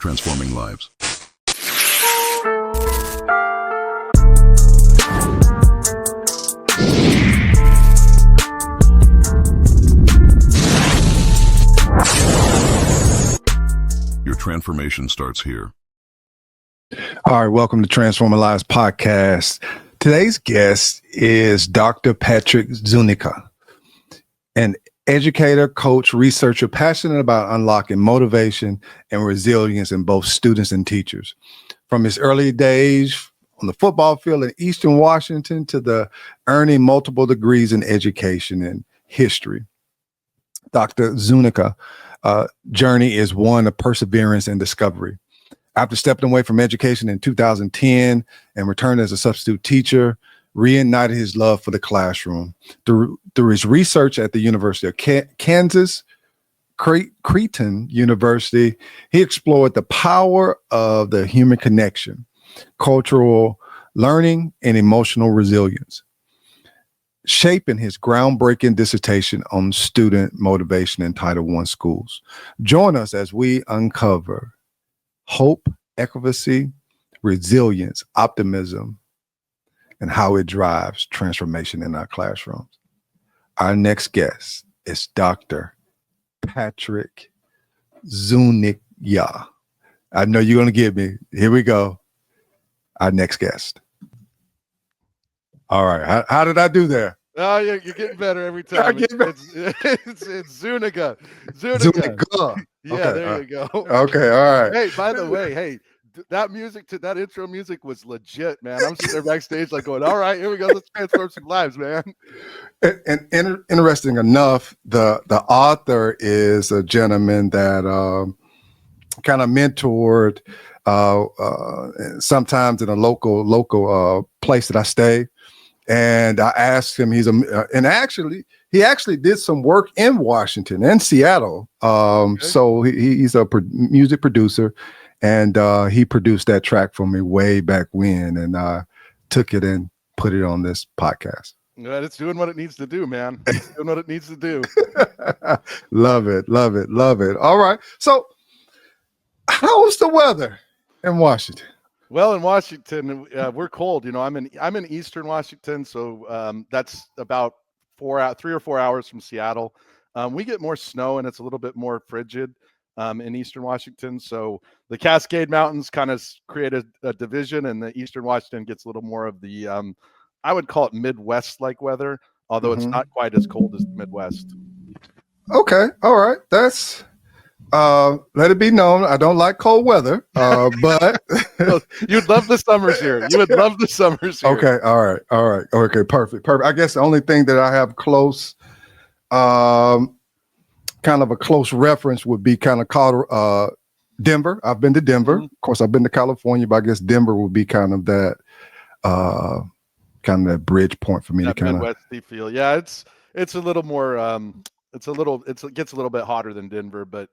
transforming lives. Your transformation starts here. All right, welcome to Transforming Lives podcast. Today's guest is Dr. Patrick Zuniga, an educator, coach, researcher, passionate about unlocking motivation and resilience in both students and teachers. From his early days on the football field in Eastern Washington to the earning multiple degrees in education and history, Dr. Zuniga journey is one of perseverance and discovery. After stepping away from education in 2010 and returned as a substitute teacher, reignited his love for the classroom. Through his research at the University of Kansas, Creighton University, he explored the power of the human connection, cultural learning, and emotional resilience, shaping his groundbreaking dissertation on student motivation in Title I schools. Join us as we uncover hope, efficacy, resilience, optimism, and how it drives transformation in our classrooms. Our next guest is Dr. Patrick Zuniga. I know you're going to get me. Here we go. Our next guest. All right. How did I do there? Oh, you're getting better every time. It's Zuniga. Zuniga. Yeah, okay, there you go. Okay, all right. Hey, by the way, that intro music was legit, man. I'm sitting there backstage like going, all right, here we go. Let's transform some lives, man. And interesting enough, the author is a gentleman that kind of mentored sometimes in a local place that I stay. And I asked him, he actually did some work in Washington and Seattle. Okay. So he's a music producer, and he produced that track for me way back when, and I took it and put it on this podcast. Yeah, it's doing what it needs to do, man. It's doing what it needs to do. Love it. All right. So how's the weather in Washington? Well, in Washington, we're cold. You know, I'm in Eastern Washington, so that's about 3 or 4 hours from Seattle. We get more snow, and it's a little bit more frigid in Eastern Washington. So the Cascade Mountains kind of create a division, and the Eastern Washington gets a little more of the, I would call it Midwest-like weather, although it's not quite as cold as the Midwest. Okay, all right, that's. Let it be known, I don't like cold weather, but you'd love the summers here. You would love the summers here. Okay, all right. Okay, perfect. I guess the only thing that I have close, kind of a close reference would be kind of called Denver. I've been to Denver. Mm-hmm. Of course, I've been to California, but I guess Denver would be kind of that bridge point for me to kind of Midwesty feel. Yeah, it's a little more. It gets a little bit hotter than Denver, but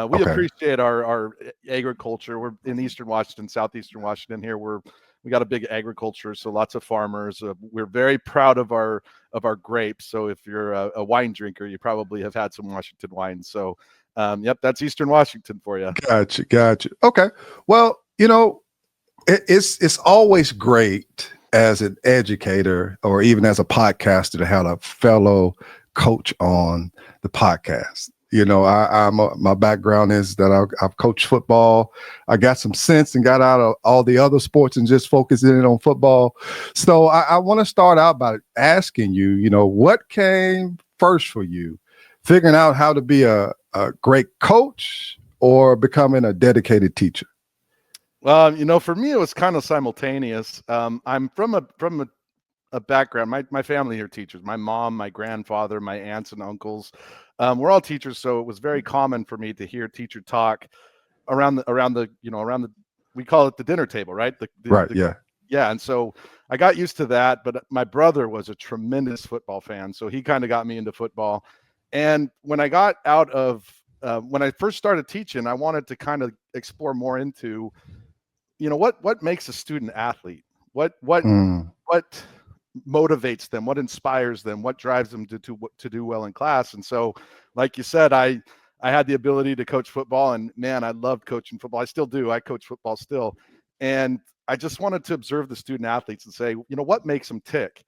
we appreciate our agriculture. We're in Eastern Washington, Southeastern Washington here. We got a big agriculture, so lots of farmers. We're very proud of our grapes. So if you're a wine drinker, you probably have had some Washington wine. So yep, that's Eastern Washington for you. Gotcha. Okay. Well, you know, it's always great as an educator or even as a podcaster to have a fellow coach on the podcast. You know, my background is that I've coached football. I got some sense and got out of all the other sports and just focused in on football. So I want to start out by asking you, you know, what came first for you, figuring out how to be a great coach or becoming a dedicated teacher? Well, you know, for me, it was kind of simultaneous. I'm from a background. My family are teachers. My mom, my grandfather, my aunts and uncles, we're all teachers. So it was very common for me to hear teacher talk around the we call it the dinner table, right? Yeah. And so I got used to that, but my brother was a tremendous football fan. So he kind of got me into football. And when I got out of, when I first started teaching, I wanted to kind of explore more into, you know, what makes a student athlete? What motivates them, what inspires them, what drives them to do well in class. And so, like you said, I I had the ability to coach football, and man, I loved coaching football. I still do. I coach football still. And I just wanted to observe the student athletes and say, what makes them tick?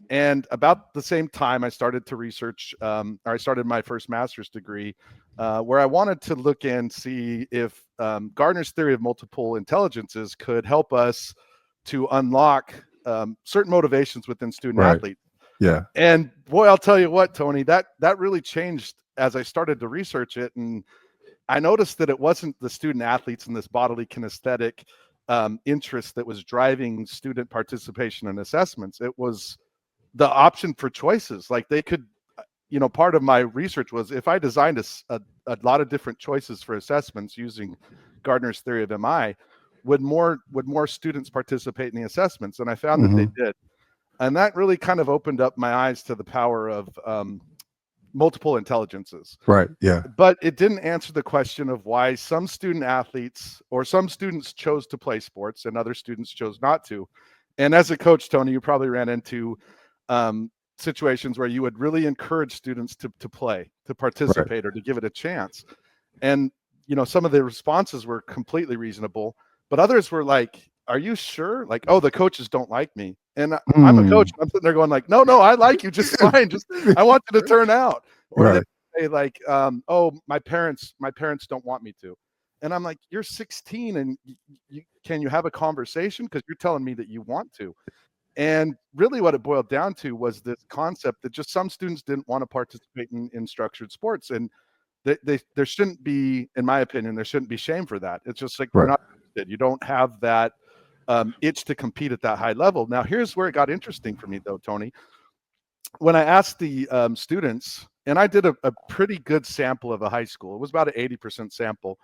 And about the same time, I started to research, or I started my first master's degree, where I wanted to look and see if Gardner's theory of multiple intelligences could help us to unlock certain motivations within student athletes. Yeah. And boy, I'll tell you what, Tony, that really changed as I started to research it. And I noticed that it wasn't the student athletes and this bodily kinesthetic interest that was driving student participation in assessments. It was the option for choices. Like they could, part of my research was if I designed a lot of different choices for assessments using Gardner's theory of MI, would more students participate in the assessments? And I found that they did. And that really kind of opened up my eyes to the power of multiple intelligences. Right. Yeah. But it didn't answer the question of why some student athletes or some students chose to play sports and other students chose not to. And as a coach, Tony, you probably ran into situations where you would really encourage students to play, to participate, or to give it a chance. And, some of the responses were completely reasonable, but others were like, are you sure? Like, oh, the coaches don't like me. And I'm a coach. I'm sitting there going like, no, I like you just fine. Just, I want you to turn out. Or they say like, oh, my parents don't want me to. And I'm like, you're 16 and can you have a conversation? Because you're telling me that you want to. And really what it boiled down to was this concept that just some students didn't want to participate in structured sports. And there shouldn't be, in my opinion, there shouldn't be shame for that. It's just like, you're not interested. You don't have that itch to compete at that high level. Now, here's where it got interesting for me, though, Tony. When I asked the students, and I did a pretty good sample of a high school, it was about an 80% sample,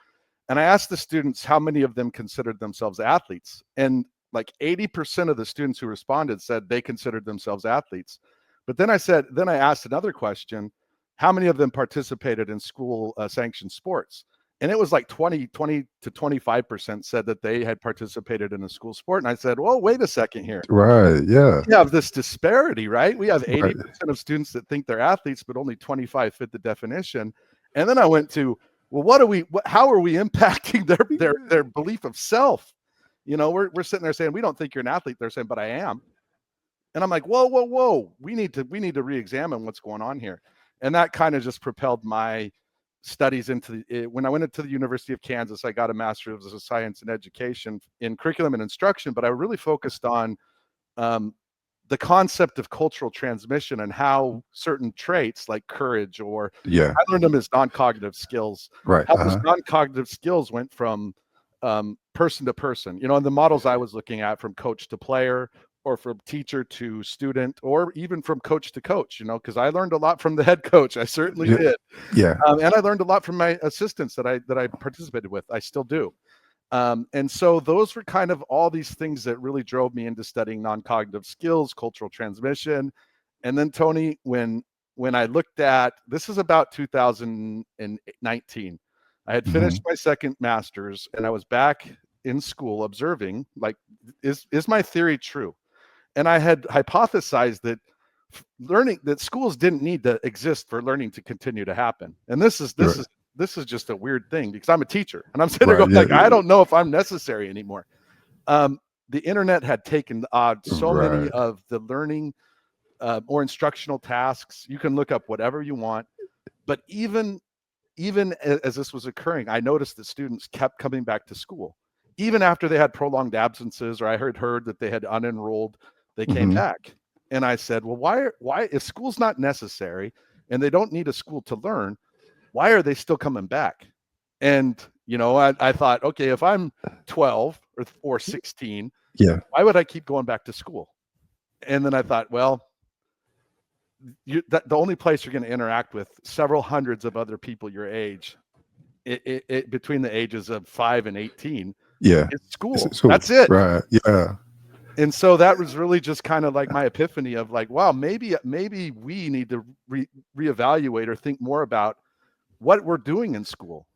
and I asked the students how many of them considered themselves athletes, and like 80% of the students who responded said they considered themselves athletes. But then I asked another question: how many of them participated in school sanctioned sports? And it was like 20 to 25% said that they had participated in a school sport. And I said, well, wait a second here. Right. Yeah. We have this disparity, right? We have 80% of students that think they're athletes, but only 25 fit the definition. And then I went to, well, how are we impacting their belief of self? We're sitting there saying, we don't think you're an athlete. They're saying, but I am. And I'm like, whoa. We need to re-examine what's going on here. And that kind of just propelled my studies into when I went into the University of Kansas. I got a master's of science and education in curriculum and instruction, but I really focused on the concept of cultural transmission and how certain traits like courage, or I learned them as non-cognitive skills, how those non-cognitive skills went from person to person, and the models I was looking at, from coach to player, or from teacher to student, or even from coach to coach, because I learned a lot from the head coach. I certainly did. Yeah. And I learned a lot from my assistants that I participated with. I still do. And so those were kind of all these things that really drove me into studying non-cognitive skills, cultural transmission. And then, Tony, when I looked at, this is about 2019, I had finished my second master's, and I was back in school observing, like, is my theory true? And I had hypothesized that schools didn't need to exist for learning to continue to happen. And this is just a weird thing, because I'm a teacher and I'm sitting there going, I don't know if I'm necessary anymore. The internet had taken so many of the learning or instructional tasks. You can look up whatever you want, but even as this was occurring, I noticed that students kept coming back to school, even after they had prolonged absences, or I heard that they had unenrolled. They came back. And I said, well, why, if school's not necessary and they don't need a school to learn, why are they still coming back? And, I thought, okay, if I'm 12 or 16, why would I keep going back to school? And then I thought, well, the only place you're going to interact with several hundreds of other people your age, between the ages of 5 and 18, is school. That's it. Right. Yeah. And so that was really just kind of like my epiphany of like, wow, maybe we need to reevaluate or think more about what we're doing in school.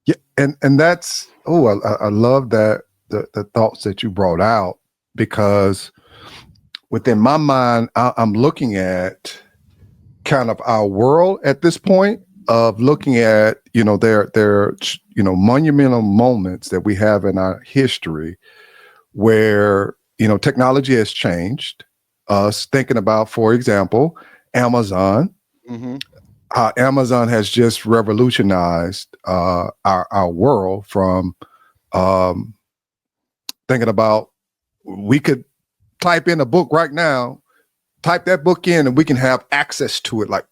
Yeah. And that's, I love that, the thoughts that you brought out, because within my mind, I'm looking at kind of our world at this point. of looking at, their monumental moments that we have in our history where, technology has changed us, thinking about, for example, Amazon. Mm-hmm. How Amazon has just revolutionized our world from thinking about, we could type in a book right now, type that book in, and we can have access to it like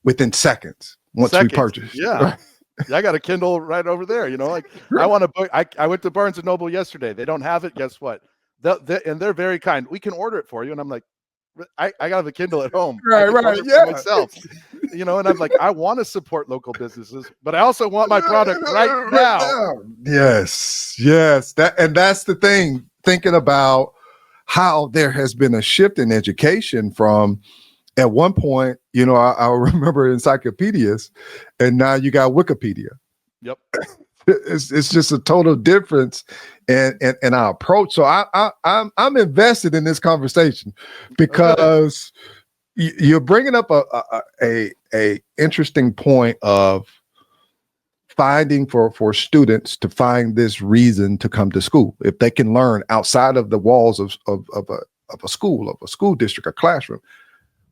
within seconds once we purchase. Yeah. I got a Kindle right over there. Like I want a book. I went to Barnes and Noble yesterday. They don't have it. Guess what? And they're very kind. We can order it for you. And I'm like, I got a Kindle at home. I can order it for myself. And I'm like, I want to support local businesses, but I also want my product right now. Yes. That's the thing. Thinking about how there has been a shift in education from, at one point, I remember encyclopedias, and now you got Wikipedia. Yep. It's just a total difference in our approach. So I'm invested in this conversation because you're bringing up a interesting point of finding for students to find this reason to come to school. If they can learn outside of the walls of a school district, a classroom,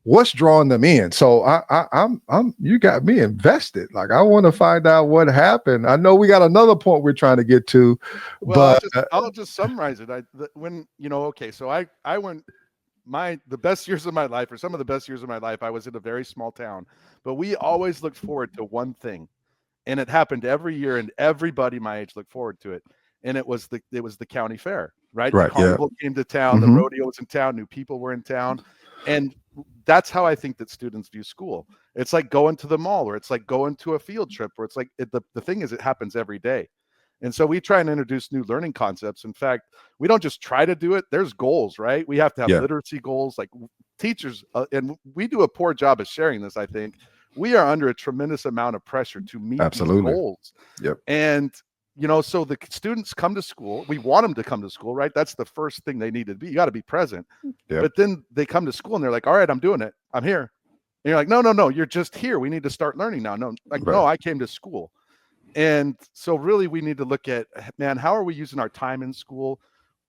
what's drawing them in? So I'm you got me invested. Like, I want to find out what happened. I know we got another point we're trying to get to, well, but I'll just summarize it. So I went the best years of my life, or some of the best years of my life, I was in a very small town, but we always looked forward to one thing, and it happened every year, and everybody my age looked forward to it. And it was the county fair, right? The carnival came to town, the rodeo was in town, new people were in town. And that's how I think that students view school. It's like going to the mall, or it's like going to a field trip, or it's like the thing is, it happens every day. And so we try and introduce new learning concepts. In fact, we don't just try to do it. There's goals, right? We have to have literacy goals, like teachers, and we do a poor job of sharing this. I think we are under a tremendous amount of pressure to meet these goals. Yep. And so the students come to school. We want them to come to school, right? That's the first thing they need to be. You got to be present. Yep. But then they come to school and they're like, all right, I'm doing it. I'm here. And you're like, no, you're just here. We need to start learning now. No, I came to school. And so really we need to look at, man, how are we using our time in school?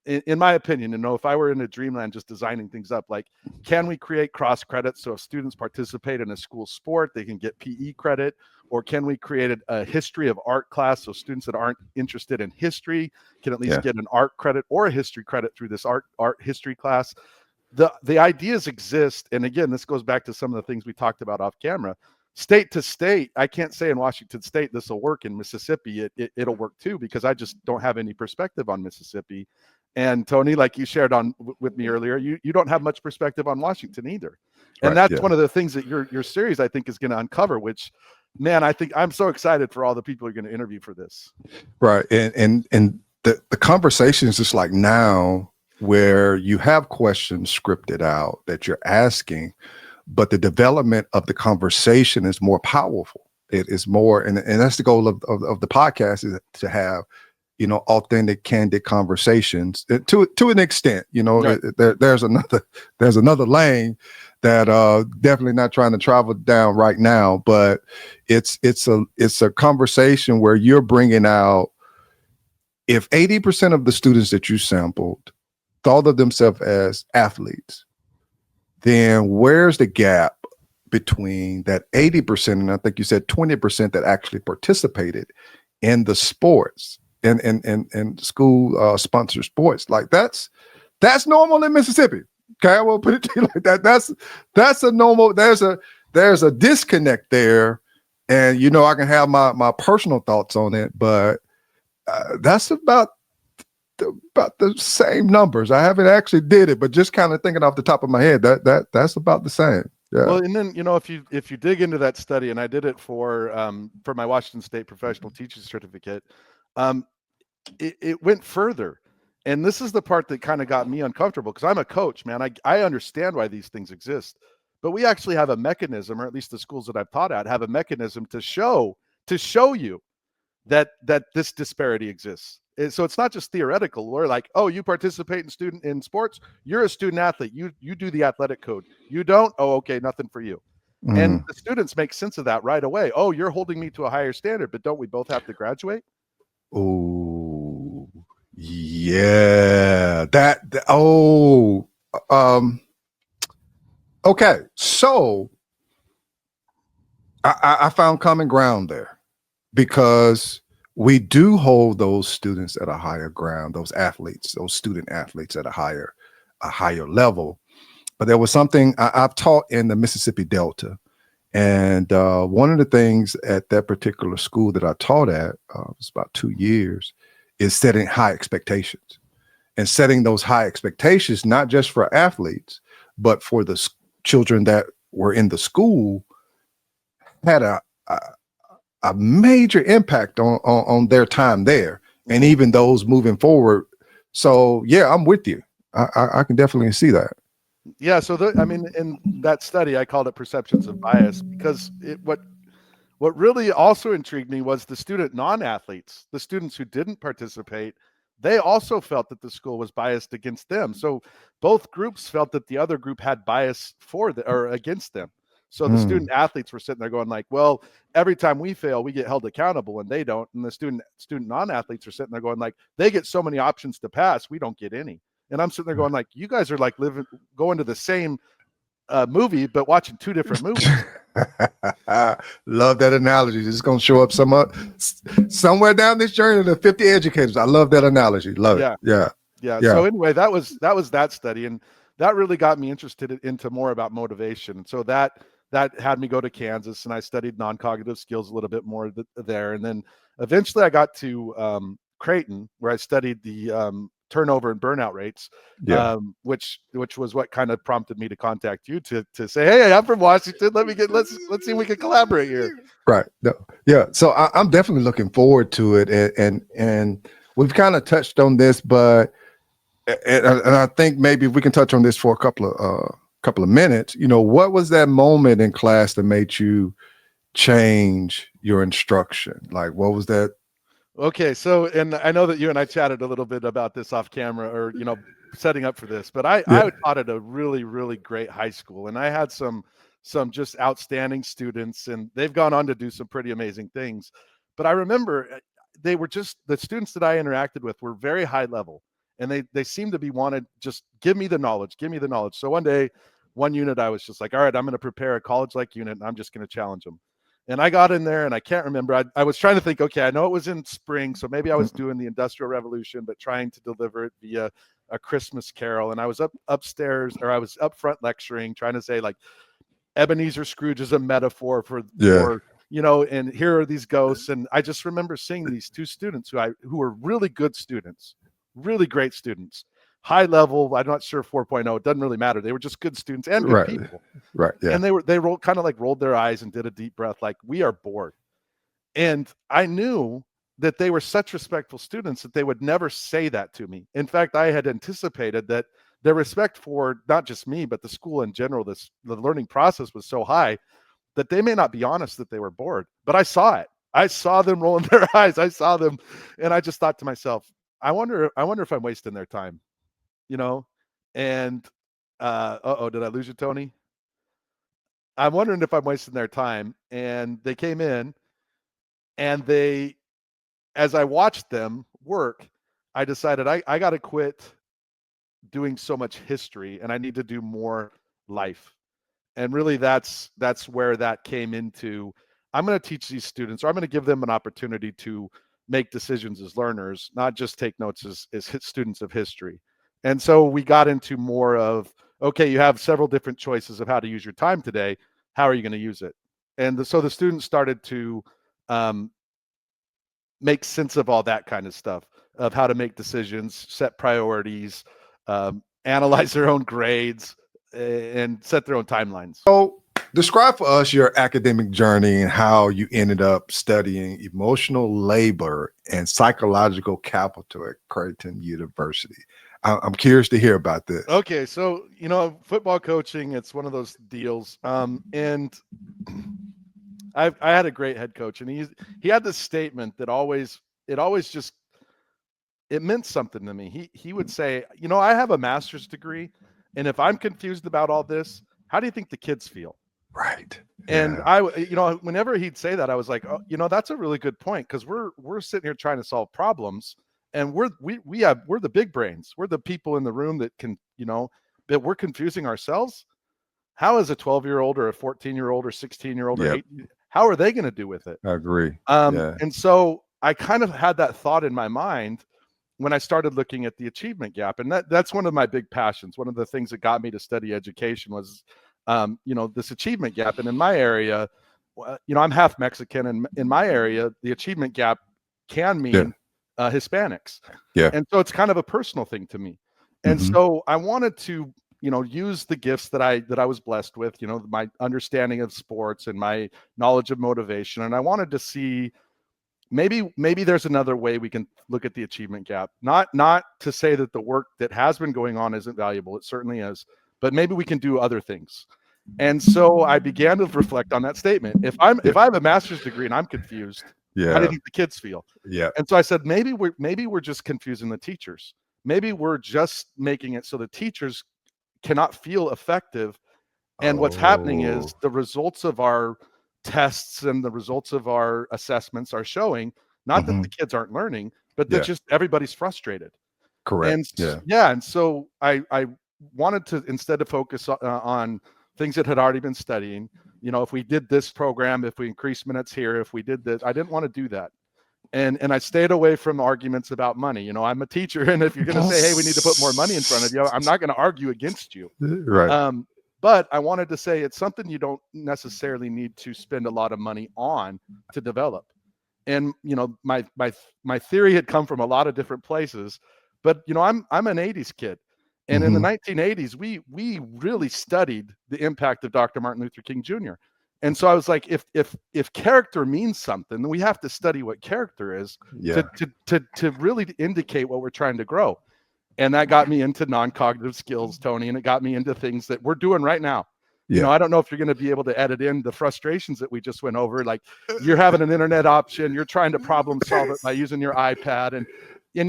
In my opinion, if I were in a dreamland just designing things up, like, can we create cross credits? So if students participate in a school sport, they can get PE credit, or can we create a history of art class? So students that aren't interested in history can at least get an art credit or a history credit through this art history class. The ideas exist. And again, this goes back to some of the things we talked about off camera. State to state, I can't say in Washington State this will work. In Mississippi, it'll work too, because I just don't have any perspective on Mississippi. And Tony, like you shared with me earlier, you don't have much perspective on Washington either. And that's one of the things that your series, I think, is going to uncover, which, man, I think I'm so excited for all the people you're going to interview for this. Right. And the conversation is just like now, where you have questions scripted out that you're asking, but the development of the conversation is more powerful. It is more, and that's the goal of the podcast, is to have, authentic, candid conversations to an extent. Right. There's another lane that definitely not trying to travel down right now, but it's a conversation where you're bringing out, if 80% of the students that you sampled thought of themselves as athletes, then where's the gap between that 80%, and I think you said 20% that actually participated in the sports and school sponsored sports? Like, that's normal in Mississippi. Okay, I will put it to you like that. That's a normal. There's a disconnect there, and I can have my personal thoughts on it, but that's about the same numbers. I haven't actually did it, but just kind of thinking off the top of my head, that's about the same. Yeah. Well, and then if you dig into that study, and I did it for my Washington State professional teaching certificate, it went further. And this is the part that kind of got me uncomfortable, because I'm a coach, man. I understand why these things exist, but we actually have a mechanism, or at least the schools that I've taught at have a mechanism to show you that this disparity exists. So it's not just theoretical. We're like, oh, you participate in sports, you're a student athlete. You do the athletic code. You don't? Oh, okay, nothing for you. And the students make sense of that right away. Oh, you're holding me to a higher standard, but don't we both have to graduate? Oh, yeah. Okay. So I found common ground there because we do hold those students at a higher ground, those athletes, those student athletes at a higher level. But there was something I've taught in the Mississippi Delta. And one of the things at that particular school that I taught at, it was about 2 years, is setting high expectations and setting those high expectations, not just for athletes, but for the children that were in the school, had a major impact on their time there, and even those moving forward. So yeah, I'm with you. I can definitely see that. Yeah. So I mean, in that study, I called it perceptions of bias because what really also intrigued me was the student non-athletes, the students who didn't participate. They also felt that the school was biased against them. So both groups felt that the other group had bias or against them. So the student athletes were sitting there going like, well, every time we fail, we get held accountable and they don't. And the student non-athletes are sitting there going like, they get so many options to pass, we don't get any. And I'm sitting there going like, you guys are like going to the same movie, but watching two different movies. Love that analogy. It's going to show up somewhere down this journey to 50 educators. I love that analogy. Love it. Yeah. So anyway, that was that study, and that really got me interested into more about motivation. So that had me go to Kansas, and I studied non-cognitive skills a little bit more there, and then eventually I got to Creighton, where I studied the turnover and burnout rates, which was what kind of prompted me to contact you to say, hey, I'm from Washington. Let's see if we can collaborate here. Right. No. Yeah. So I'm definitely looking forward to it, and we've kind of touched on this, but and I think maybe if we can touch on this for a couple of minutes. What was that moment in class that made you change your instruction? Like, what was that? Okay, so, and I know that you and I chatted a little bit about this off camera, or setting up for this, but I taught at a really, really great high school, and I had some just outstanding students, and they've gone on to do some pretty amazing things. But I remember they were just, the students that I interacted with were very high level, and they seemed to be wanted, just give me the knowledge. So one day, one unit, I was just like, all right, I'm going to prepare a college-like unit, and I'm just going to challenge them. And I got in there, and I can't remember. I was trying to think, okay, I know it was in spring, so maybe I was doing the Industrial Revolution, but trying to deliver it via a Christmas carol. And I was upstairs, or I was up front lecturing, trying to say like, Ebenezer Scrooge is a metaphor for and here are these ghosts. And I just remember seeing these two students who were really good students, really great students, high level. I'm not sure 4.0. It doesn't really matter. They were just good students and good people. Right. Yeah. And they rolled their eyes and did a deep breath, like, we are bored. And I knew that they were such respectful students that they would never say that to me. In fact, I had anticipated that their respect for not just me, but the school in general, the learning process was so high that they may not be honest that they were bored. But I saw it. I saw them rolling their eyes. I saw them. And I just thought to myself, I wonder if I'm wasting their time, and did I lose you, Tony? I'm wondering if I'm wasting their time. And they came in, and as I watched them work, I decided I got to quit doing so much history, and I need to do more life. And really that's where that came into. I'm going to teach these students, or I'm going to give them an opportunity to make decisions as learners, not just take notes as students of history. And so we got into more of, okay, you have several different choices of how to use your time today. How are you going to use it? And so the students started to make sense of all that kind of stuff, of how to make decisions, set priorities, analyze their own grades, and set their own timelines. So describe for us your academic journey and how you ended up studying emotional labor and psychological capital at Creighton University. I'm curious to hear about this. Okay, so football coaching, it's one of those deals, and I had a great head coach, and he had this statement that it meant something to me. He would say, I have a master's degree, and if I'm confused about all this, how do you think the kids feel? Right. And whenever he'd say that, I was like, oh, that's a really good point, because we're sitting here trying to solve problems, and we're the big brains. We're the people in the room that can, that we're confusing ourselves. How is a 12-year-old or a 14-year-old or 16-year-old or 8, how are they going to do with it? I agree. And so I kind of had that thought in my mind when I started looking at the achievement gap. And that's one of my big passions. One of the things that got me to study education was, this achievement gap. And in my area, I'm half Mexican, and in my area, the achievement gap can mean Hispanics. Yeah. And so it's kind of a personal thing to me. And so I wanted to, use the gifts that I was blessed with, my understanding of sports and my knowledge of motivation. And I wanted to see, maybe there's another way we can look at the achievement gap. Not to say that the work that has been going on isn't valuable. It certainly is. But maybe we can do other things. And so I began to reflect on that statement. If I have a master's degree and I'm confused, how do you think the kids feel? Yeah. And so I said, maybe we're just confusing the teachers. Maybe we're just making it so the teachers cannot feel effective. And what's happening is the results of our tests and the results of our assessments are showing not that the kids aren't learning, but that just everybody's frustrated. Correct. And and so I wanted to, instead of focus on things that had already been studying, if we did this program, if we increased minutes here, if we did this, I didn't want to do that. And I stayed away from arguments about money. I'm a teacher, and if you're going to say, hey, we need to put more money in front of you, I'm not going to argue against you. Right. But I wanted to say it's something you don't necessarily need to spend a lot of money on to develop. And my theory had come from a lot of different places, but I'm an 80s kid. And in the 1980s, we really studied the impact of Dr. Martin Luther King Jr. And so I was like, if character means something, then we have to study what character is to really indicate what we're trying to grow. And that got me into non-cognitive skills, Tony, and it got me into things that we're doing right now. I don't know if you're going to be able to edit in the frustrations that we just went over. Like, you're having an internet option, you're trying to problem solve it by using your iPad, and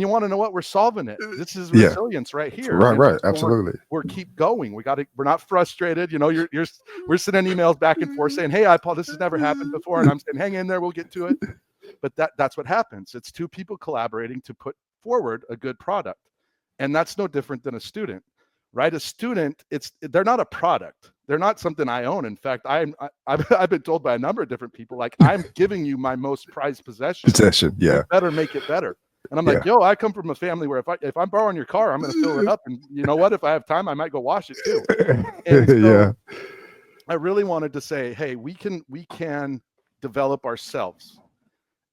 you want to know what we're solving it. This is resilience right here. Right. So Absolutely. We're keep going. We're not frustrated. We're sending emails back and forth saying, hey, Paul, this has never happened before. And I'm saying, hang in there, we'll get to it. But that's what happens. It's two people collaborating to put forward a good product. And that's no different than a student, right? A student, they're not a product. They're not something I own. In fact, I've been told by a number of different people, like, I'm giving you my most prized possession. You better make it better. And I'm like, I come from a family where if I'm borrowing your car, I'm going to fill it up. And you know what? If I have time, I might go wash it too. And so I really wanted to say, hey, we can develop ourselves.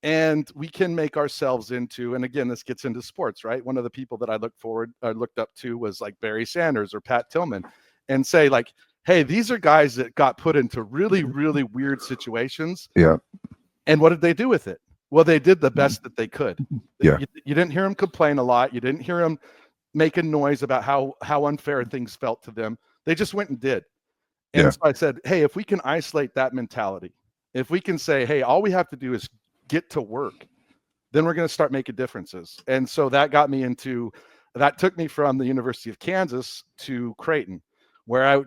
And we can make ourselves into, and again, this gets into sports, right? One of the people that I looked up to was like Barry Sanders or Pat Tillman, and say, like, hey, these are guys that got put into really, really weird situations. Yeah. And what did they do with it? Well, they did the best that they could. Yeah. You didn't hear them complain a lot. You didn't hear them making noise about how unfair things felt to them. They just went and did. And so I said, hey, if we can isolate that mentality, if we can say, hey, all we have to do is get to work, then we're going to start making differences. And so that took me from the University of Kansas to Creighton, where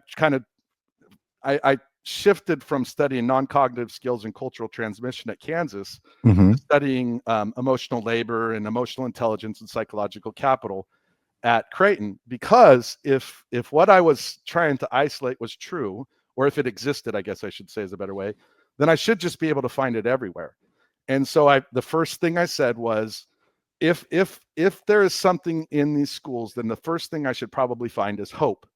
I shifted from studying non-cognitive skills and cultural transmission at Kansas to studying emotional labor and emotional intelligence and psychological capital at Creighton. Because if what I was trying to isolate was true, or if it existed, I guess I should say is a better way, then I should just be able to find it everywhere. And so the first thing I said was, if there is something in these schools, then the first thing I should probably find is hope.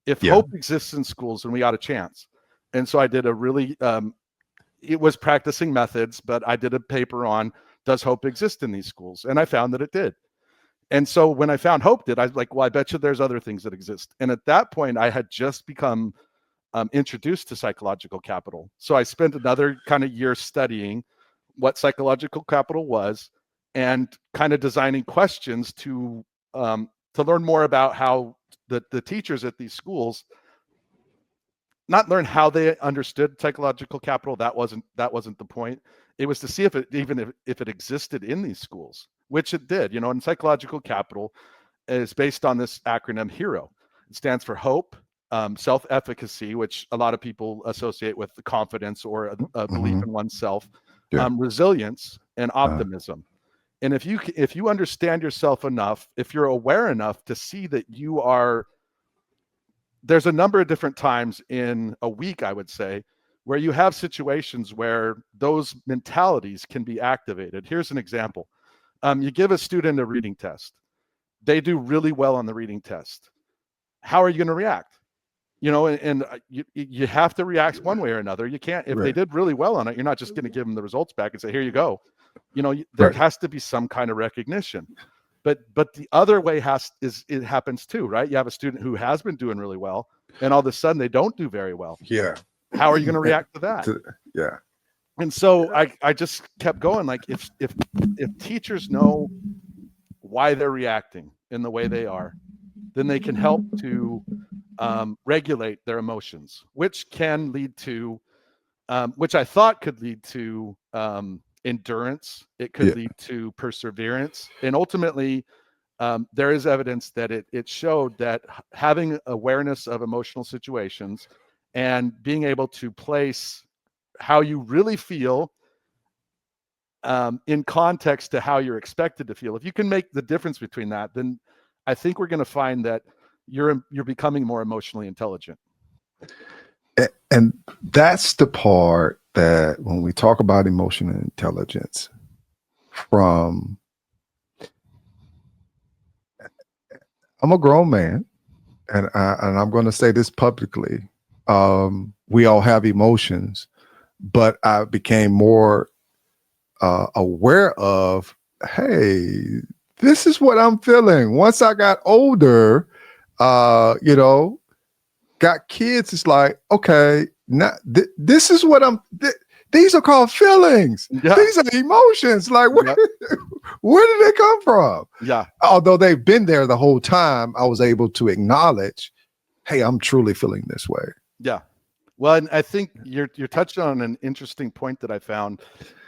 If hope exists in schools, then we got a chance. And so I did a really, it was practicing methods, but I did a paper on, does hope exist in these schools? And I found that it did. And so when I found hope did, I was like, well, I bet you there's other things that exist. And at that point, I had just become introduced to psychological capital. So I spent another kind of year studying what psychological capital was and kind of designing questions to learn more about how the teachers at these schools not learn how they understood psychological capital. That wasn't the point. It was to see if it existed in these schools, which it did. And psychological capital is based on this acronym HERO. It stands for hope, self-efficacy, which a lot of people associate with the confidence or a belief in oneself, resilience, and optimism. And if you understand yourself enough, if you're aware enough to see that there's a number of different times in a week, I would say, where you have situations where those mentalities can be activated. Here's an example. You give a student a reading test. They do really well on the reading test. How are you going to react? And you have to react one way or another. You can't, if they did really well on it, you're not just going to give them the results back and say, here you go. There has to be some kind of recognition. But the other way it happens too, right? You have a student who has been doing really well, and all of a sudden they don't do very well. Yeah. How are you going to react to that? Yeah. And so I just kept going. Like if teachers know why they're reacting in the way they are, then they can help to regulate their emotions, which can lead to, which I thought could lead to endurance. It could lead to perseverance. And ultimately, there is evidence that it showed that having awareness of emotional situations and being able to place how you really feel in context to how you're expected to feel. If you can make the difference between that, then I think we're going to find that you're becoming more emotionally intelligent. And that's the part that when we talk about emotional intelligence, I'm a grown man, and I'm going to say this publicly. We all have emotions, but I became more aware of, hey, this is what I'm feeling. Once I got older, got kids, it's like, okay, now this is what these are called feelings. Yeah. These are emotions. Like, where did they come from? Yeah. Although they've been there the whole time, I was able to acknowledge, hey, I'm truly feeling this way. Yeah. Well, and I think you're touching on an interesting point that I found,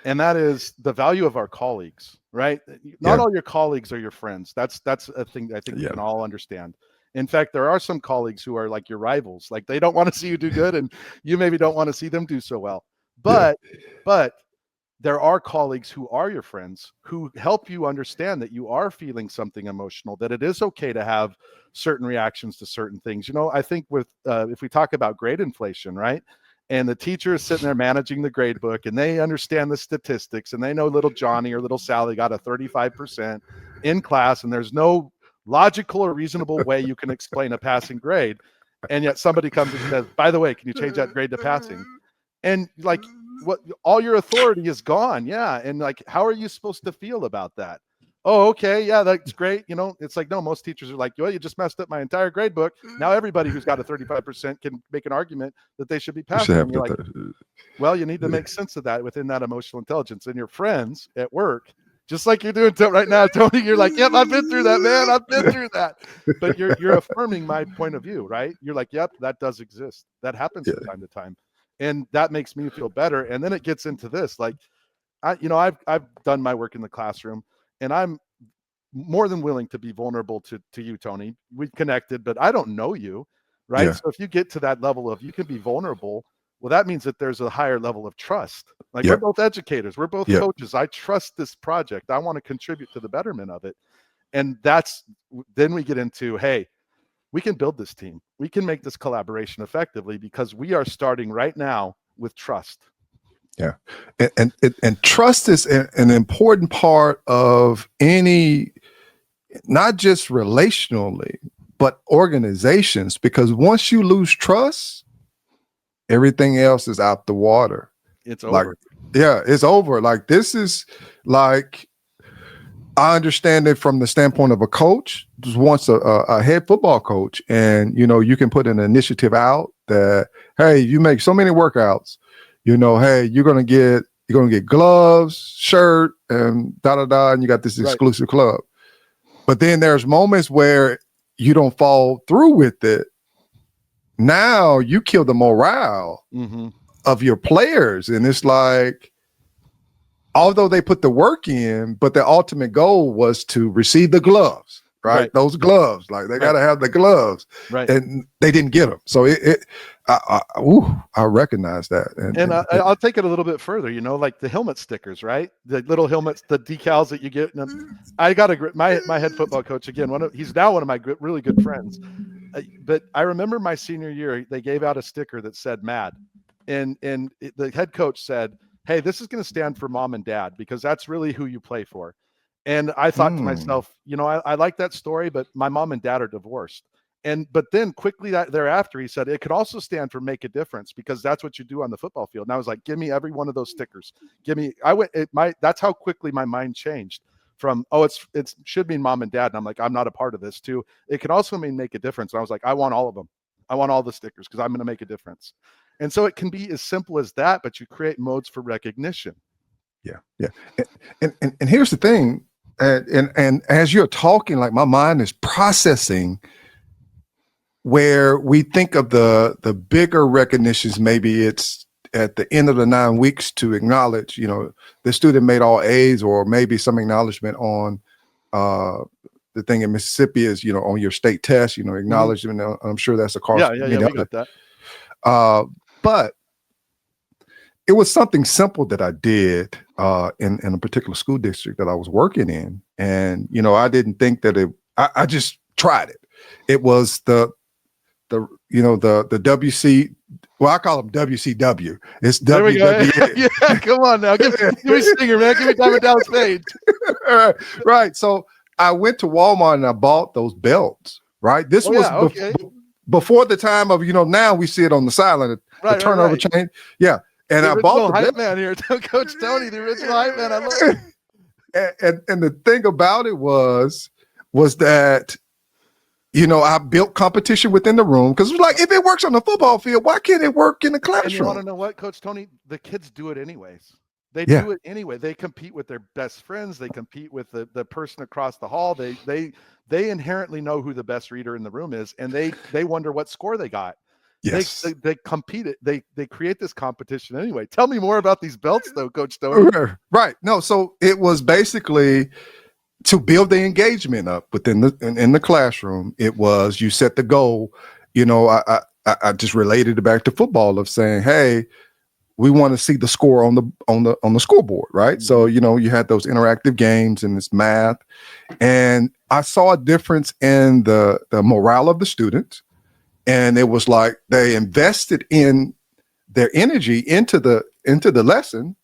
and that is the value of our colleagues, right? Not all your colleagues are your friends. That's a thing I think we can all understand. In fact, there are some colleagues who are like your rivals. Like they don't want to see you do good, and you maybe don't want to see them do so well. But there are colleagues who are your friends who help you understand that you are feeling something emotional, that it is okay to have certain reactions to certain things. I think with if we talk about grade inflation, right? And the teacher is sitting there managing the grade book, and they understand the statistics, and they know little Johnny or little Sally got a 35% in class, and there's no logical or reasonable way you can explain a passing grade. And yet somebody comes and says, by the way, can you change that grade to passing? And like, what, all your authority is gone. Yeah. And like, how are you supposed to feel about that? Oh, okay. Yeah, that's great. It's like, no, most teachers are like, well, you just messed up my entire grade book. Now everybody who's got a 35% can make an argument that they should be passing. And you're like, well, you need to make sense of that within that emotional intelligence. And your friends at work, just like you're doing right now, Tony, you're like, yep, I've been through that, man. I've been through that. But you're affirming my point of view, right? You're like, yep, that does exist. That happens from time to time. And that makes me feel better. And then it gets into this, like, I've done my work in the classroom, and I'm more than willing to be vulnerable to you, Tony. We've connected, but I don't know you, right? Yeah. So if you get to that level of you can be vulnerable, well, that means that there's a higher level of trust. Like we're both educators, we're both coaches. I trust this project. I want to contribute to the betterment of it. And then we get into, hey, we can build this team. We can make this collaboration effectively because we are starting right now with trust. Yeah. And trust is an important part of any, not just relationally, but organizations, because once you lose trust, everything else is out the water. It's over. It's over. Like, this is like, I understand it from the standpoint of a coach. Just once a head football coach, and you can put an initiative out that, hey, you make so many workouts, hey, you're gonna get gloves, shirt, and and you got this exclusive club. But then there's moments where you don't follow through with it. Now you kill the morale of your players, and it's like, although they put the work in, but the ultimate goal was to receive the gloves, right? Right. Those gloves, like they got Right. to have the gloves, Right. and they didn't get them. So I recognize that, And I'll take it a little bit further, like the helmet stickers, right? The little helmets, the decals that you get. I got my head football coach again. He's now one of my really good friends. But I remember my senior year, they gave out a sticker that said "mad," and the head coach said, "Hey, this is going to stand for mom and dad because that's really who you play for." And I thought to myself, I like that story, but my mom and dad are divorced. But then quickly thereafter, he said it could also stand for make a difference because that's what you do on the football field. And I was like, give me every one of those stickers. That's how quickly my mind changed from, it should mean mom and dad. And I'm like, I'm not a part of this too. It can also mean make a difference. And I was like, I want all of them. I want all the stickers because I'm going to make a difference. And so it can be as simple as that, but you create modes for recognition. Yeah. And here's the thing. And as you're talking, like my mind is processing where we think of the bigger recognitions. Maybe it's at the end of the 9 weeks to acknowledge, the student made all A's, or maybe some acknowledgement on the thing in Mississippi is, on your state test, acknowledgement. I'm sure that's a course. Yeah, we got that. But it was something simple that I did in a particular school district that I was working in. And, I didn't think that I just tried it. It was the WC, well, I call them WCW. It's WWA. Yeah, come on now. Give me Stinger, man. Give me Diamond Dallas Page. Right. So I went to Walmart and I bought those belts, right? This was before the time of, now we see it on the sideline, the turnover chain. Yeah. And the I bought the hype man here, Coach Tony, the original hype man. I love it. And the thing about it was that, I built competition within the room because it was like, if it works on the football field, why can't it work in the classroom? And you want to know what, Coach Tony? The kids do it anyways. They do it anyway. They compete with their best friends. They compete with the person across the hall. They inherently know who the best reader in the room is, and they wonder what score they got. Yes. They compete it. They create this competition anyway. Tell me more about these belts though, Coach Tony. Right. No, so it was basically to build the engagement up within in the classroom. It was, you set the goal. I just related it back to football of saying, hey, we want to see the score on the scoreboard, right? So, you had those interactive games and this math, and I saw a difference in the morale of the students. And it was like they invested in their energy into the lesson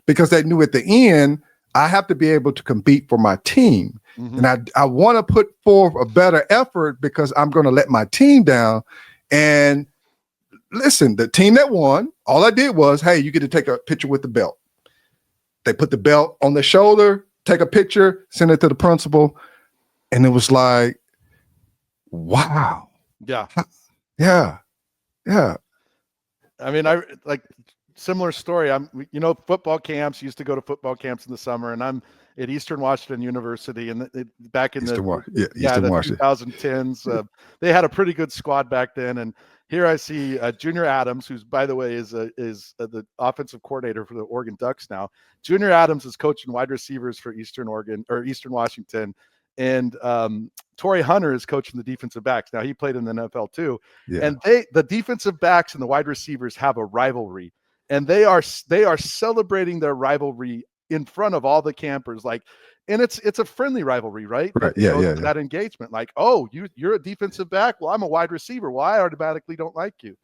because they knew at the end, I have to be able to compete for my team. Mm-hmm. And I want to put forth a better effort because I'm going to let my team down. And listen, the team that won, all I did was, hey, you get to take a picture with the belt. They put the belt on their shoulder, take a picture, send it to the principal. And it was like, wow. Yeah. Yeah. I mean, similar story. Football camps, used to go to football camps in the summer, and I'm at Eastern Washington University, and back in Eastern the Washington 2010s, they had a pretty good squad back then. And here I see Junior Adams, who's, by the way, is the offensive coordinator for the Oregon Ducks now. Junior Adams is coaching wide receivers for Eastern Washington. And Torrey Hunter is coaching the defensive backs. Now, he played in the NFL too. Yeah. And the defensive backs and the wide receivers have a rivalry. And they are celebrating their rivalry in front of all the campers. And it's a friendly rivalry, right? Right. Yeah. That engagement. Like, oh, you're a defensive back. Well, I'm a wide receiver. Well, I automatically don't like you.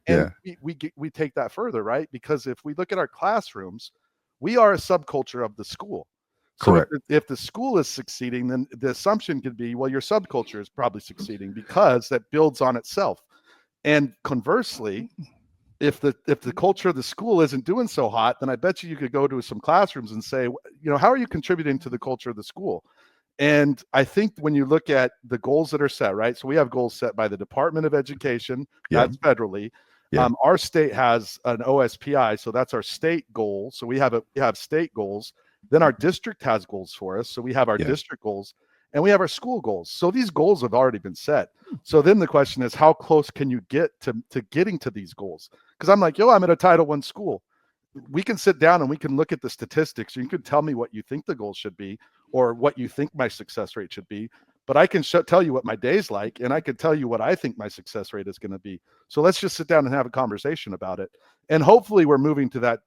And we take that further, right? Because if we look at our classrooms, we are a subculture of the school. So if the school is succeeding, then the assumption could be, well, your subculture is probably succeeding because that builds on itself. And conversely, if the culture of the school isn't doing so hot, then I bet you could go to some classrooms and say, how are you contributing to the culture of the school? And I think when you look at the goals that are set, right? So we have goals set by the Department of Education, that's federally. Yeah. Our state has an OSPI, so that's our state goal. So we have state goals. Then our district has goals for us. So we have our district goals and we have our school goals. So these goals have already been set. So then the question is, how close can you get to getting to these goals? Because I'm like, I'm at a Title I school. We can sit down and we can look at the statistics. You can tell me what you think the goals should be or what you think my success rate should be. but I can tell you what my day's like, and I can tell you what I think my success rate is going to be. So let's just sit down and have a conversation about it. And hopefully we're moving to that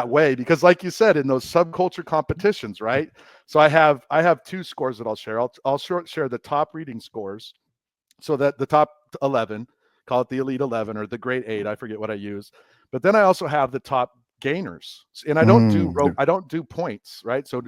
way, because like you said, in those subculture competitions, right? So I have 2 scores that I'll share. I'll share the top reading scores. So that the top 11, call it the elite 11 or the great 8, I forget what I use. But then I also have the top gainers, and I don't do points, right? So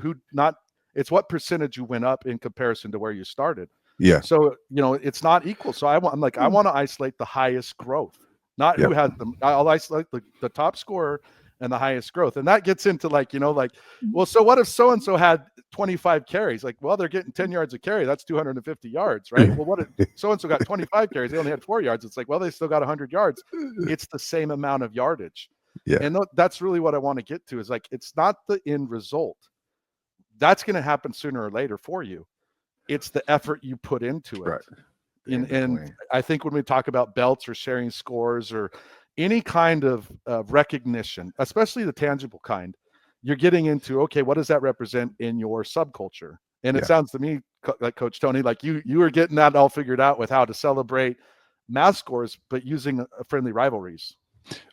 it's what percentage you went up in comparison to where you started. Yeah. So, it's not equal. So I want to isolate the highest growth, not Yep. who has them. I'll isolate the top scorer and the highest growth. And that gets into well, so what if so-and-so had 25 carries? Like, well, they're getting 10 yards a carry. That's 250 yards, right? Well, what if so-and-so got 25 carries? They only had 4 yards. It's like, well, they still got 100 yards. It's the same amount of yardage. Yeah. And that's really what I want to get to, is like, it's not the end result. That's going to happen sooner or later for you. It's the effort you put into it. Right. And I think when we talk about belts or sharing scores or any kind of recognition, especially the tangible kind, you're getting into, okay, what does that represent in your subculture? And it sounds to me like Coach Tony, like you were getting that all figured out with how to celebrate math scores, but using friendly rivalries.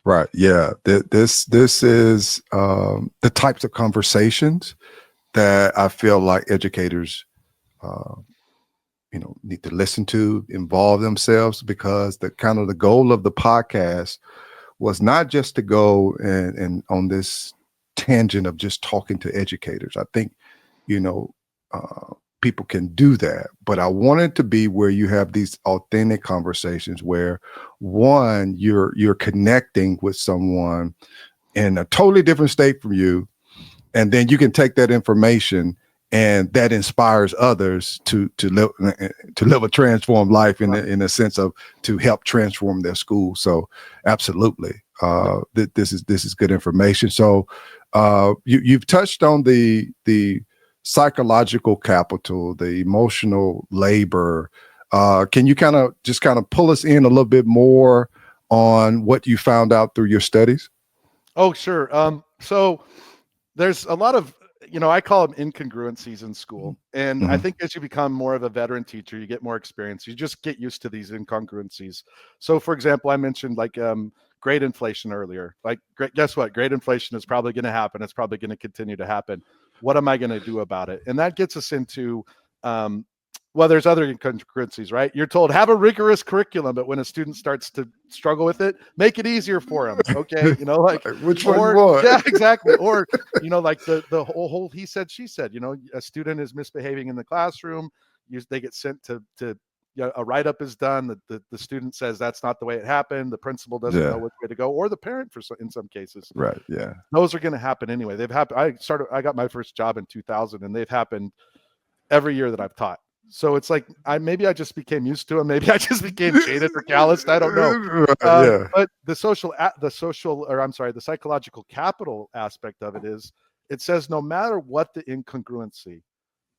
Right. Yeah. This is the types of conversations that I feel like educators, need to listen to, involve themselves, because the goal of the podcast was not just to go and on this tangent of just talking to educators. I think, people can do that, but I wanted to be where you have these authentic conversations where, one, you're connecting with someone in a totally different state from you, and then you can take that information and that inspires others to live a transformed life in a sense of to help transform their school. So absolutely, this is good information. So you've touched on the psychological capital, the emotional labor. Can you kind of pull us in a little bit more on what you found out through your studies? Oh, sure. So there's a lot of, I call them incongruencies in school. And I think as you become more of a veteran teacher, you get more experience. You just get used to these incongruencies. So for example, I mentioned grade inflation earlier. Guess what? Grade inflation is probably going to happen. It's probably going to continue to happen. What am I going to do about it? And that gets us into, there's other incongruencies, right? You're told have a rigorous curriculum, but when a student starts to struggle with it, make it easier for them. Okay, which one you want? Yeah, exactly. Or the whole he said she said. A student is misbehaving in the classroom. They get sent to a write-up is done. The student says that's not the way it happened. The principal doesn't know which way to go, or the parent in some cases. Right. Yeah. Those are going to happen anyway. They've happened. I got my first job in 2000, and they've happened every year that I've taught. So it's like maybe I just became used to them. Maybe I just became jaded or calloused. I don't know. But the psychological capital aspect of it is, it says no matter what the incongruency,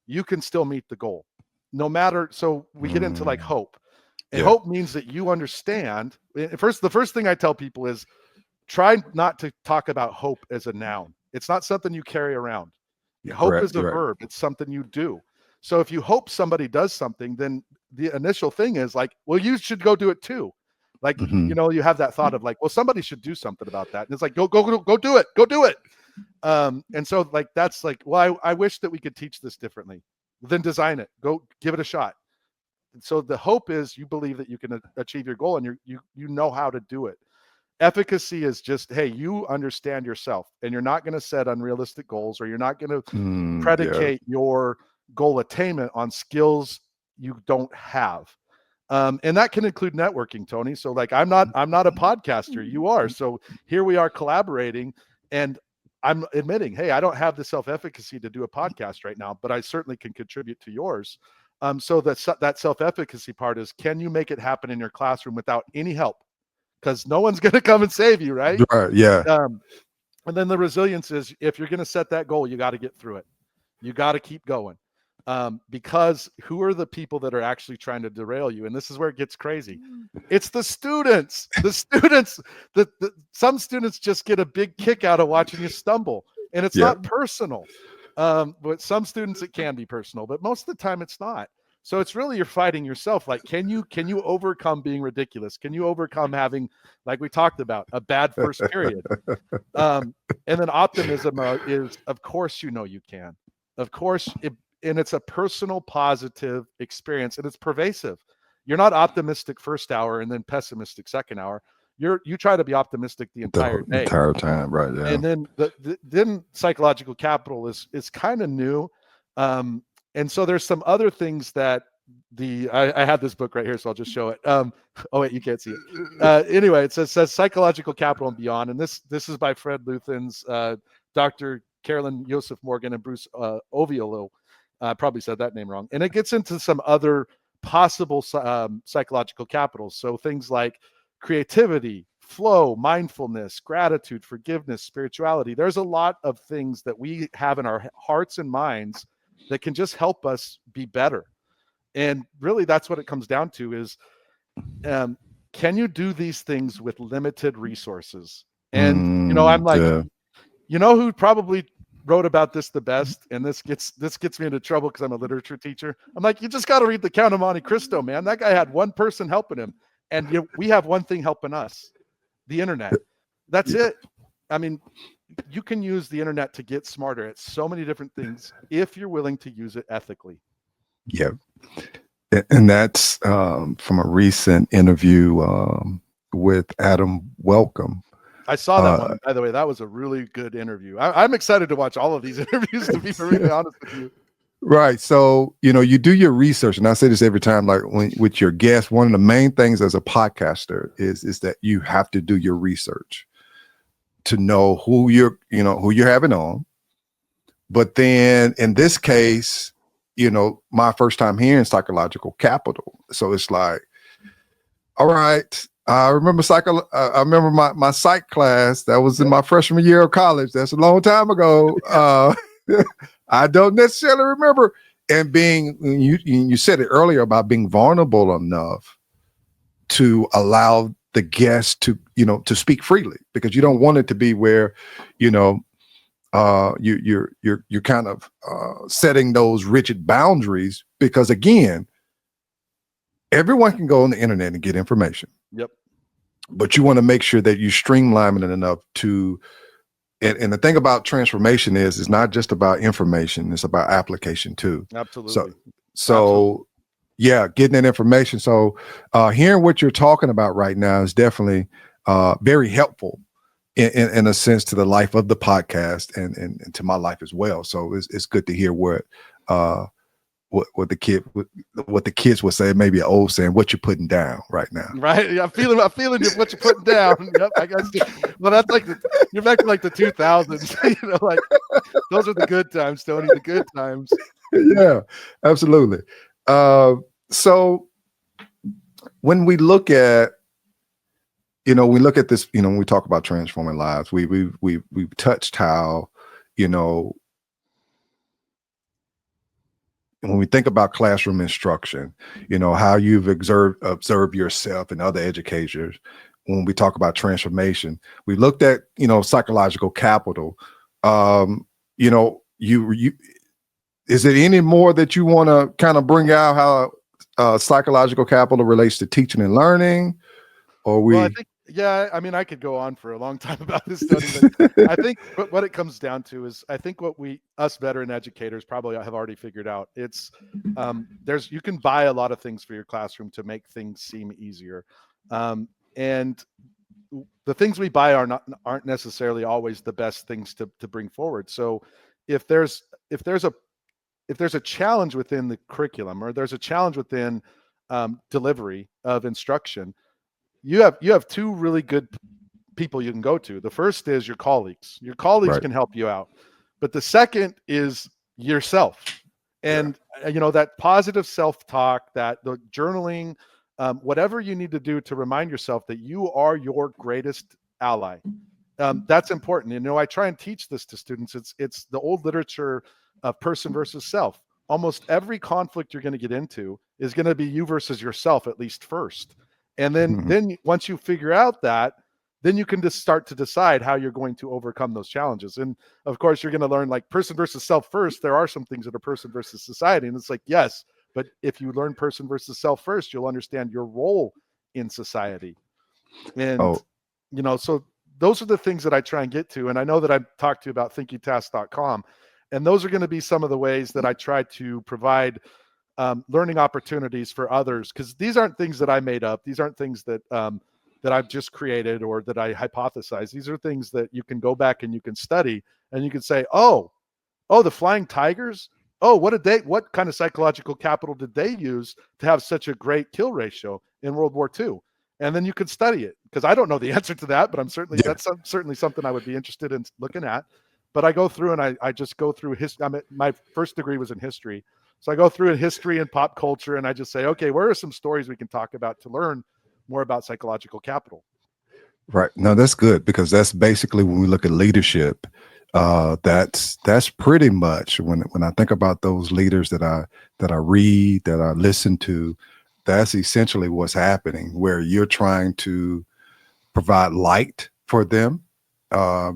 you can still meet the goal. No matter. So we get into hope, and hope means that you understand. The first thing I tell people is try not to talk about hope as a noun. It's not something you carry around. Hope is a verb. It's something you do. So if you hope somebody does something, then the initial thing is well, you should go do it too. You have that thought of well, somebody should do something about that. And it's go do it. Go do it. And so that's well, I wish that we could teach this differently. Then design it. Go give it a shot. And so the hope is you believe that you can achieve your goal, and you know how to do it. Efficacy is just, hey, you understand yourself, and you're not going to set unrealistic goals, or you're not going to predicate your goal attainment on skills you don't have. And that can include networking, Tony. So I'm not a podcaster. You are. So here we are collaborating, and I'm admitting, hey, I don't have the self-efficacy to do a podcast right now, but I certainly can contribute to yours. So that self-efficacy part is, can you make it happen in your classroom without any help? Because no one's going to come and save you, right? Right. Yeah. And then the resilience is, if you're going to set that goal, you got to get through it. You got to keep going. Because who are the people that are actually trying to derail you? And this is where it gets crazy. It's the students. Some students just get a big kick out of watching you stumble, and it's not personal. But some students it can be personal, but most of the time it's not. So it's really you're fighting yourself. Like, can you overcome being ridiculous? Can you overcome having, like we talked about, a bad first period? And then optimism is, of course, you can. Of course, and it's a personal positive experience, and it's pervasive. You're not optimistic first hour and then pessimistic second hour. You try to be optimistic the entire day. Entire time, right? Yeah. And then then psychological capital is kind of new. And so there's some other things that I have this book right here, so I'll just show it. Oh wait, you can't see it. Anyway, it says psychological capital and beyond, and this is by Fred Luthans, Dr. Carolyn Joseph Morgan, and Bruce Oviolo. Probably said that name wrong. And it gets into some other possible psychological capitals. So things like creativity, flow, mindfulness, gratitude, forgiveness, spirituality. There's a lot of things that we have in our hearts and minds that can just help us be better. And really that's what it comes down to is, can you do these things with limited resources? And, I'm like, who probably wrote about this the best? And this gets me into trouble because I'm a literature teacher. I'm like, you just got to read The Count of Monte Cristo, man. That guy had one person helping him. And we have one thing helping us, the internet. That's it. I mean, you can use the internet to get smarter at so many different things if you're willing to use it ethically. Yeah. And that's from a recent interview with Adam Welcome. I saw that one, by the way. That was a really good interview. I'm excited to watch all of these interviews, to be really honest with you. Right. So, you do your research, and I say this every time, like with your guests, one of the main things as a podcaster is that you have to do your research to know who you're having on. But then in this case, my first time hearing psychological capital. So it's like, all right, I remember my psych class that was in my freshman year of college. That's a long time ago. I don't necessarily remember. And you said it earlier about being vulnerable enough to allow the guest to speak freely, because you don't want it to be where, you're kind of setting those rigid boundaries, because again, everyone can go on the internet and get information. Yep. But you want to make sure that you streamline it enough to, and the thing about transformation is it's not just about information, it's about application too. Absolutely. So yeah, getting that information. So hearing what you're talking about right now is definitely very helpful in a sense to the life of the podcast and to my life as well. So it's good to hear what the kids would say, maybe an old saying, what you're putting down right now. Right. I'm feeling what you're putting down. Yep. I guess. Well, that's like you're back to like the 2000s. Like those are the good times, Tony. The good times. Yeah, absolutely. So when we look at, this, when we talk about transforming lives, we've touched how, when we think about classroom instruction, how you've observed yourself and other educators. When we talk about transformation, we looked at, psychological capital. Is it any more that you want to kind of bring out how psychological capital relates to teaching and learning? Or Well, I think, I could go on for a long time about this study, but I think what it comes down to is, I think what us veteran educators probably have already figured out. It's you can buy a lot of things for your classroom to make things seem easier. And the things we buy aren't necessarily always the best things to bring forward. So if there's a challenge within the curriculum, or there's a challenge within delivery of instruction, you have two really good people you can go to. The first is your colleagues. Your colleagues can help you out, but the second is yourself. And that positive self-talk, that the journaling, whatever you need to do to remind yourself that you are your greatest ally. That's important. I try and teach this to students. It's the old literature of person versus self. Almost every conflict you're going to get into is going to be you versus yourself, at least first. And then once you figure out that, then you can just start to decide how you're going to overcome those challenges. And of course, you're going to learn like person versus self first. There are some things that are person versus society. And it's like, yes, but if you learn person versus self first, you'll understand your role in society. And, Oh, so those are the things that I try and get to. And I know that I've talked to you about thinkytask.com. And those are going to be some of the ways that I try to provide learning opportunities for others, because these aren't things that I made up. These aren't things that I've just created or that I hypothesize. These are things that you can go back and you can study, and you can say, oh, the flying tigers. Oh, what kind of psychological capital did they use to have such a great kill ratio in World War II? And then you could study it, because I don't know the answer to that, but that's certainly something I would be interested in looking at. But I go through and I just go through history. My first degree was in history. So I go through in history and pop culture, and I just say, okay, where are some stories we can talk about to learn more about psychological capital? right. No, that's good, because that's basically when we look at leadership. That's pretty much when I think about those leaders that I read, that I listen to, that's essentially what's happening, where you're trying to provide light for them,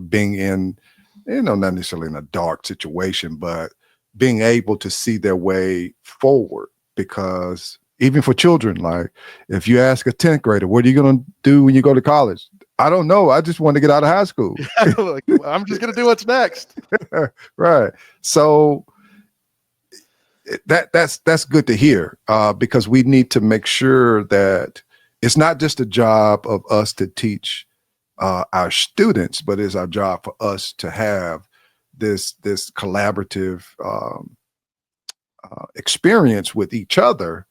being in, not necessarily in a dark situation, but being able to see their way forward. Because even for children, like if you ask a 10th grader, what are you going to do when you go to college? I don't know. I just want to get out of high school. Like, I'm just going to do what's next. Right. So that's good to hear, because we need to make sure that it's not just a job of us to teach our students, but it's our job for us to have this collaborative experience with each other,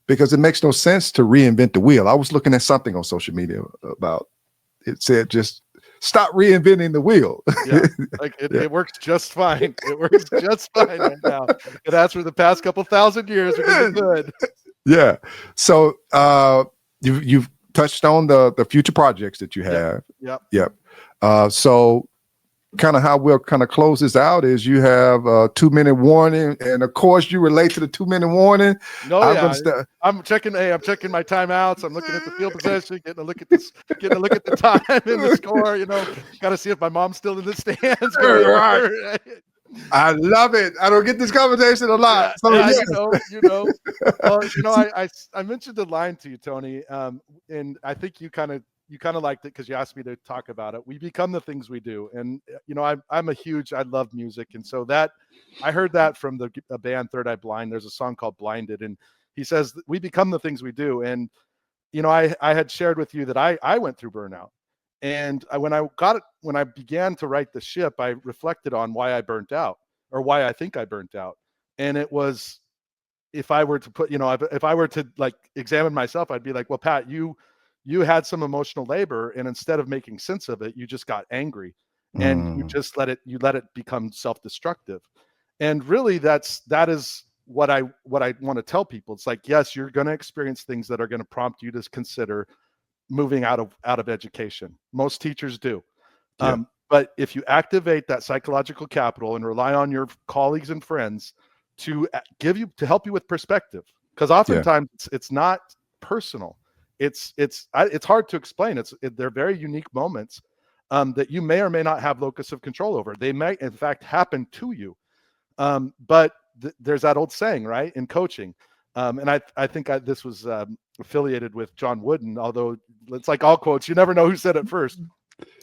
because it makes no sense to reinvent the wheel. I was looking at something on social media about, it said, just stop reinventing the wheel. Yeah, like it works just fine. It works just fine right now. It has for the past couple thousand years. We're gonna be good. Yeah. So you've touched on the future projects that you have. Yep. So kind of how we'll kind of close this out is you have a 2-minute warning, and of course you relate to the 2-minute warning. No, I'm checking my timeouts. I'm looking at the field possession, getting a look at the time and the score. Got to see if my mom's still in the stands. Right. I love it. I don't get this conversation a lot. I mentioned the line to you, Tony, and I think you kind of liked it because you asked me to talk about it. We become the things we do, and I love music, and so that I heard that from a band Third Eye Blind. There's a song called Blinded, and he says we become the things we do. And I had shared with you that I went through burnout. And when I began to write the ship, I reflected on why I burnt out, or why I think I burnt out. And it was, if I were to like examine myself, I'd be like, well, Pat, you had some emotional labor, and instead of making sense of it, you just got angry, and you just let it become self-destructive. And really that is what I want to tell people. It's like, yes, you're going to experience things that are going to prompt you to consider moving out of education. Most teachers do. Yeah. But if you activate that psychological capital and rely on your colleagues and friends to help you with perspective, because oftentimes it's not personal. It's hard to explain. They're very unique moments that you may or may not have locus of control over. They may in fact happen to you. But there's that old saying, right, in coaching. And I think this was affiliated with John Wooden, although it's like all quotes, you never know who said it first.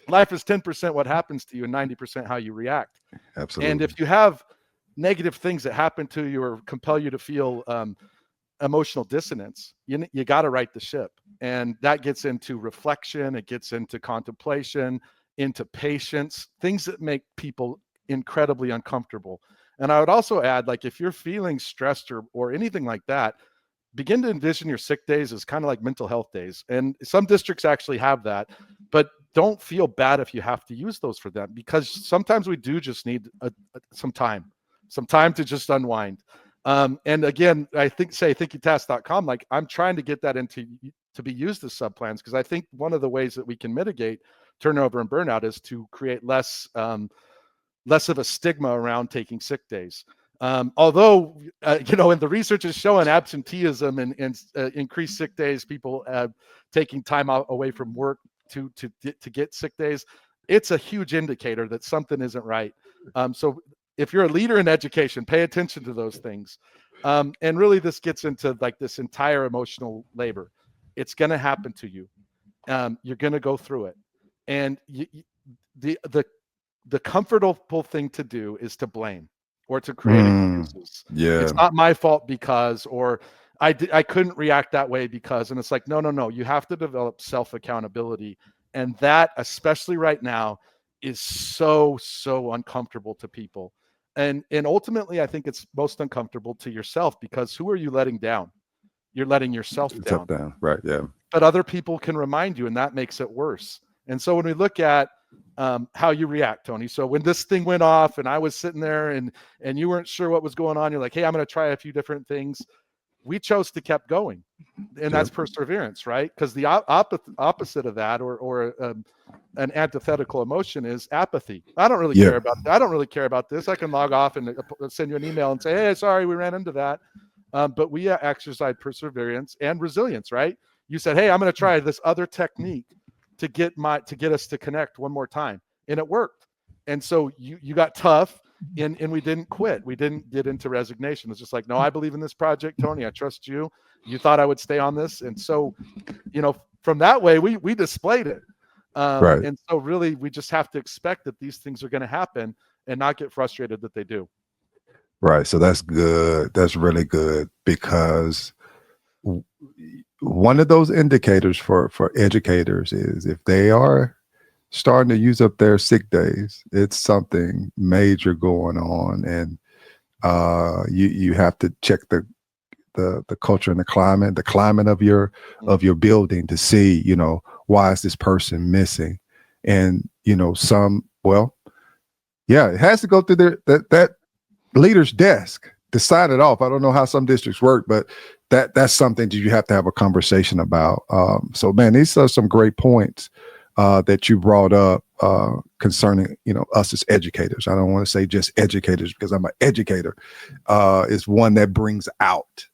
Life is 10% what happens to you and 90% how you react. Absolutely. And if you have negative things that happen to you or compel you to feel emotional dissonance, you got to right the ship. And that gets into reflection. It gets into contemplation, into patience, things that make people incredibly uncomfortable. And I would also add, like, if you're feeling stressed or anything like that, begin to envision your sick days as kind of like mental health days. And some districts actually have that, but don't feel bad if you have to use those for them, because sometimes we do just need some time to just unwind. And again, I think thinkytask.com, like, I'm trying to get that to be used as sub-plans, because I think one of the ways that we can mitigate turnover and burnout is to create less of a stigma around taking sick days. Although, and the research is showing absenteeism and increased sick days, people taking time out away from work to get sick days, it's a huge indicator that something isn't right. So if you're a leader in education, pay attention to those things. And really, this gets into like this entire emotional labor. It's going to happen to you. You're going to go through it, and the comfortable thing to do is to blame or to create excuses. Yeah. It's not my fault because, or I couldn't react that way because, and it's like, no. You have to develop self accountability, and that, especially right now, is so uncomfortable to people. And ultimately, I think it's most uncomfortable to yourself, because who are you letting down? You're letting yourself down. Right. Yeah. But other people can remind you, and that makes it worse. And so when we look at how you react, Tony. So when this thing went off and I was sitting there and you weren't sure what was going on, you're like, hey, I'm going to try a few different things. We chose to keep going. And that's perseverance, right? Because the opposite of that, or an antithetical emotion, is apathy. I don't really care about that. I don't really care about this. I can log off and send you an email and say, hey, sorry, we ran into that. But we exercise perseverance and resilience, right? You said, hey, I'm going to try this other technique to get us to connect one more time. And it worked. And so you got tough, and we didn't quit. We didn't get into resignation. It's just like, no, I believe in this project, Tony. I trust you. You thought I would stay on this. And so, from that way, we displayed it. Right. And so really, we just have to expect that these things are going to happen and not get frustrated that they do. Right. So that's good. That's really good, because one of those indicators for educators is if they are starting to use up their sick days, it's something major going on. And you have to check the culture and the climate of your building to see, why is this person missing? And, it has to go through that leader's desk to sign it off. I don't know how some districts work, but that's something that you have to have a conversation about. So man, these are some great points that you brought up concerning, us as educators. I don't want to say just educators, because I'm an educator, is one that brings out.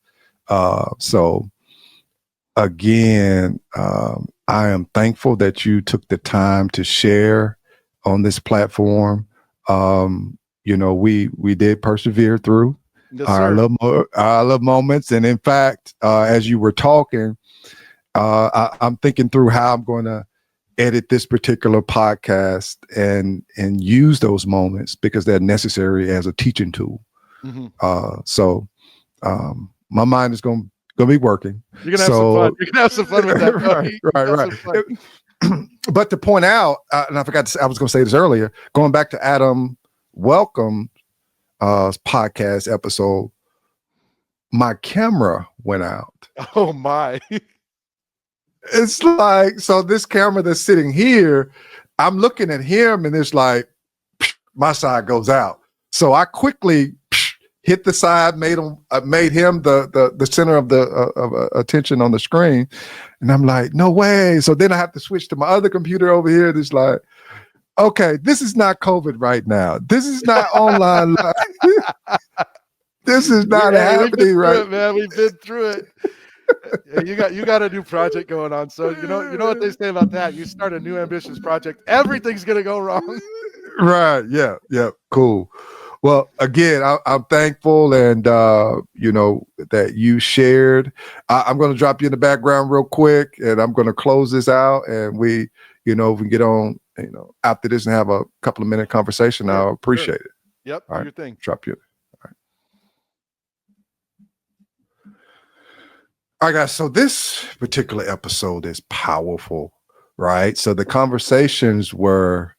So again, I am thankful that you took the time to share on this platform. We did persevere through our little moments. And in fact, as you were talking, I'm thinking through how I'm going to edit this particular podcast and use those moments, because they're necessary as a teaching tool. So my mind is going to be working. You're going to have some fun. You're going to have some fun with that. Right. But to point out, and I forgot I was going to say this earlier, going back to Adam Welcome podcast episode, my camera went out. Oh my. It's like, so this camera that's sitting here, I'm looking at him and it's like, my side goes out. So I quickly hit the side, made him the center of the attention on the screen. And I'm like, no way. So then I have to switch to my other computer over here. It's like, okay, this is not COVID right now. This is not online live. This is not happening right now. We've been through it. You got a new project going on. So you know what they say about that. You start a new ambitious project, everything's gonna go wrong. Right. Yeah. Cool. Well, again, I'm thankful, and that you shared. I'm going to drop you in the background real quick, and I'm going to close this out, and we can get on, after this and have a couple of minute conversation. I'll appreciate it. Yep. All right. Your thing. Drop you. All right, guys. So this particular episode is powerful, right? So the conversations were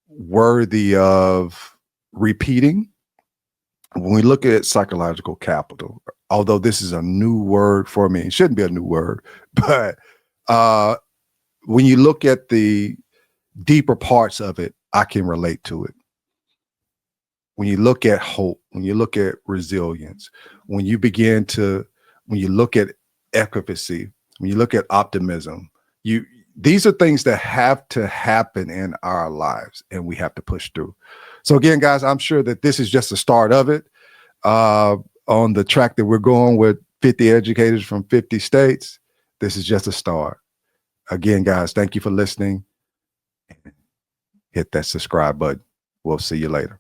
worthy of repeating. When we look at psychological capital, although this is a new word for me, it shouldn't be a new word, but when you look at the deeper parts of it, I can relate to it. When you look at hope, when you look at resilience, when you look at efficacy, when you look at optimism, these are things that have to happen in our lives, and we have to push through. So again, guys, I'm sure that this is just the start of it. On the track that we're going with 50 educators from 50 states, this is just a start. Again, guys, thank you for listening. Hit that subscribe button. We'll see you later.